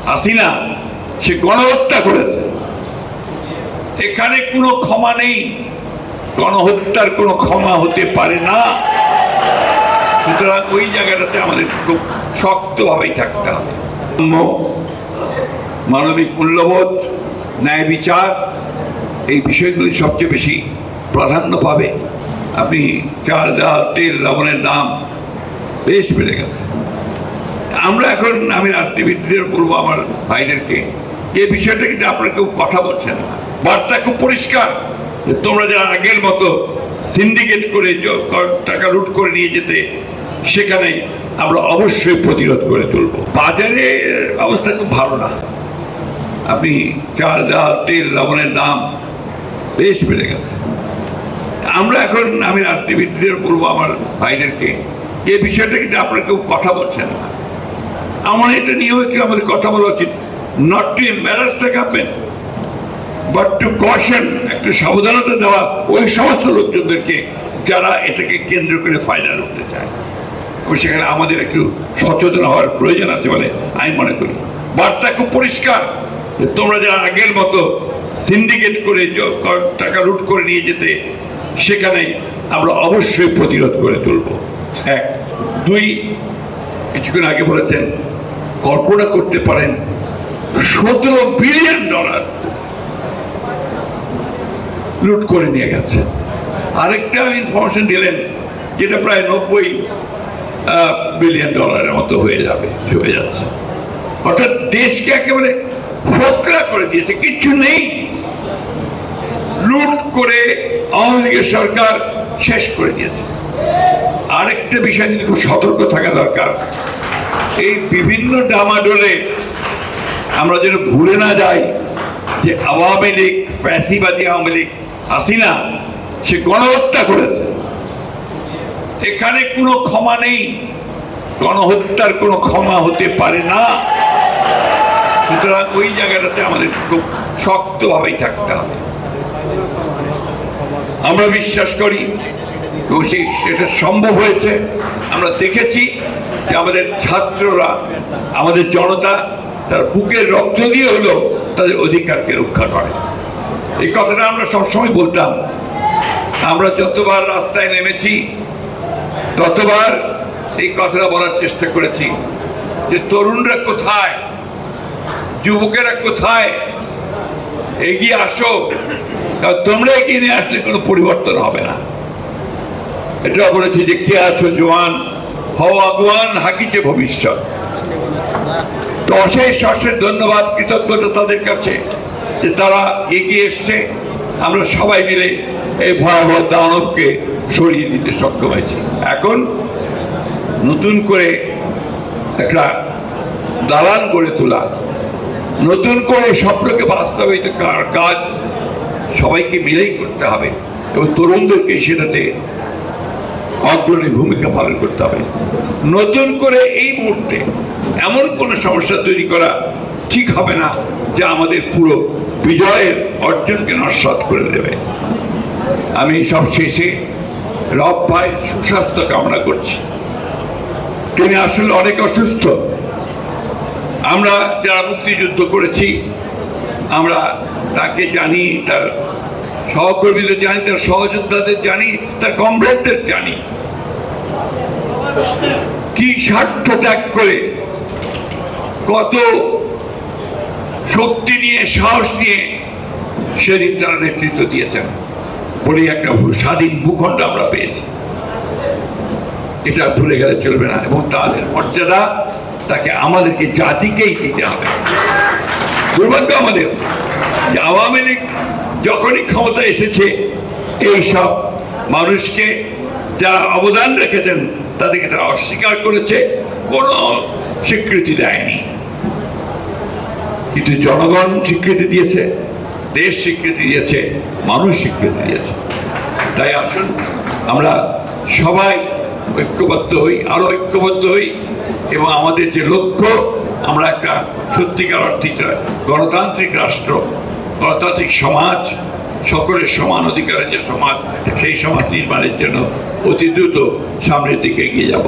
হাসিনা সে গণহত্যা করেছে। এখানে কোনো ক্ষমা নেই, গণহত্যার কোনো ক্ষমা হতে পারে না। সুতরাং ওই জায়গাটাতে আমাদের খুব শক্তভাবেই থাকতে হবে। মানবিক মূল্যবোধ, ন্যায় বিচার, এই বিষয়গুলি সবচেয়ে বেশি প্রাধান্য পাবে। আপনি চাল, ডাল, তেল, লবণের দাম বেশ বেড়ে গেছে। আমরা এখন, আমি রাজনীতিবিদদের বলবো, আমার ভাইদেরকে, এই বিষয়টা কিন্তু আপনারা কেউ কথা বলছেন না। বার্তা খুব পরিষ্কার যে তোমরা যারা আগের মতো সিন্ডিকেট করে টাকা লুট করে নিয়ে যেতে, সেখানে আমরা অবশ্যই প্রতিরোধ করে তুলব। বাজারের অবস্থা খুব ভালো না। আপনি চাল, ডাল, তেল, লবণের দাম বেশ বেড়ে গেছে। আমরা এখন, আমি রাজনীতিবিদদের বলবো, আমার ভাইদেরকে, এই বিষয়টা কিন্তু আপনারা কেউ কথা বলছেন না। আমার এটা নিয়েও একটু আমাদের কথা বলা উচিত। Not to embarrass the government, but to caution, একটু সাবধানতা দেওয়া ওই সমস্ত লোকজনদেরকে যারা এটাকে কেন্দ্র করে ফায়দা লুটতে চায়। সেখানে আমাদের একটু সচেতন হওয়ার প্রয়োজন আছে বলে আমি মনে করি। বার্তা খুব পরিষ্কার যে তোমরা যারা আগের মতো সিন্ডিকেট করে টাকা লুট করে নিয়ে যেতে, সেখানে আমরা অবশ্যই প্রতিরোধ করে তুলব। এক। দুই, কিছুক্ষণ আগে বলেছেন, কল্পনা করতে পারেন $17 বিলিয়ন লুট করে নিয়ে গেছে। আরেকটা ইনফরমেশন দিলেন যেটা প্রায় $90 বিলিয়ন মতো হয়ে যাচ্ছে। অর্থাৎ দেশকে একেবারে ফোকলা করে দিয়েছে, কিছু নেই। লুট করে আওয়ামী লীগের সরকার শেষ করে দিয়েছে। আরেকটা বিষয় কিন্তু খুব সতর্ক থাকা দরকার। এই বিভিন্ন ডামাডোলে আমরা যেন ভুলে না যাই যে আওয়ামী লীগ, ফ্যাসিবাদী আওয়ামী লীগ, হাসিনা সে গণহত্যা করেছে। এখানে কোনো ক্ষমা নেই, গণহত্যার কোনো ক্ষমা হতে পারে না। সুতরাং ওই জায়গাটাতে আমাদের খুব শক্তভাবেই থাকতে হবে। আমরা বিশ্বাস করি এবং সেটা সম্ভব হয়েছে। আমরা দেখেছি যে আমাদের ছাত্ররা, আমাদের জনতা তার বুকের রক্ত দিয়ে হলেও তাদের অধিকারকে রক্ষা করে। এই কথাটা আমরা সবসময় বলতাম। আমরা যতবার রাস্তায় নেমেছি ততবার এই কথাটা বলার চেষ্টা করেছি যে তরুণরা কোথায়, যুবকেরা কোথায়, এগিয়ে আসো। কারণ তোমরা এগিয়ে নিয়ে আসলে কোনো পরিবর্তন হবে না। এটা বলেছি যে কে আছো জোয়ান, হও আগুয়ান, হাকিছে ভবিষ্যৎ। তো অশেষ ধন্যবাদ, কৃতজ্ঞতা তাদের কাছে যে তারা এগিয়ে এসছে। আমরা সবাই মিলে এই ভয়াবহ দানবকে সরিয়ে দিতে সক্ষম হয়েছি। এখন নতুন করে একটা দালান গড়ে তোলা, নতুন করে স্বপ্নকে বাস্তবায়িত করার কাজ সবাইকে মিলেই করতে হবে এবং তরুণদেরকে সেটাতে অগ্রণী ভূমিকা পালন করতে হবে। নতুন করে এই মুহূর্তে এমন কোনো সমস্যা তৈরি করা ঠিক হবে না যা আমাদের পুরো বিজয়ের অর্জনকে নস্যাৎ করে দেবে। আমি সবশেষে রব ভাই সুস্বাস্থ্য কামনা করছি। তিনি আসলে অনেক অসুস্থ। আমরা যারা মুক্তিযুদ্ধ করেছি আমরা তাকে জানি, তার সহকর্মীদের জানি, তার সহযোদ্ধাদের জানি, তার কমরেডদের জানি কি স্বার্থ ত্যাগ করে, কত শক্তি নিয়ে, সাহস নিয়ে সেদিন তারা নেতৃত্ব দিয়েছেন বলেই একটা স্বাধীন ভূখণ্ড আমরা পেয়েছি। এটা ভুলে গেলে চলবে না এবং তাদের মর্যাদা তাকে আমাদেরকে জাতিকেই দিতে হবে। দুর্ভাগ্য আমাদের যে আওয়ামী লীগ যখনই ক্ষমতা এসেছে এই সব মানুষকে যারা অবদান রেখেছেন তাদেরকে তারা অস্বীকার করেছে, কোনো স্বীকৃতি দেয়নি। কিন্তু জনগণ স্বীকৃতি দিয়েছে, দেশ স্বীকৃতি দিয়েছে, মানুষ স্বীকৃতি দিয়েছে। তাই আসুন আমরা সবাই ঐক্যবদ্ধ হই, আরো ঐক্যবদ্ধ হই এবং আমাদের যে লক্ষ্য, আমরা একটা সত্যিকার অর্থে গণতান্ত্রিক রাষ্ট্র, গণতান্ত্রিক সমাজ, সকলের সমান অধিকারের যে সমাজ, সেই সমাজ নির্মাণের জন্য অতি দ্রুত সামনের দিকে এগিয়ে যাব।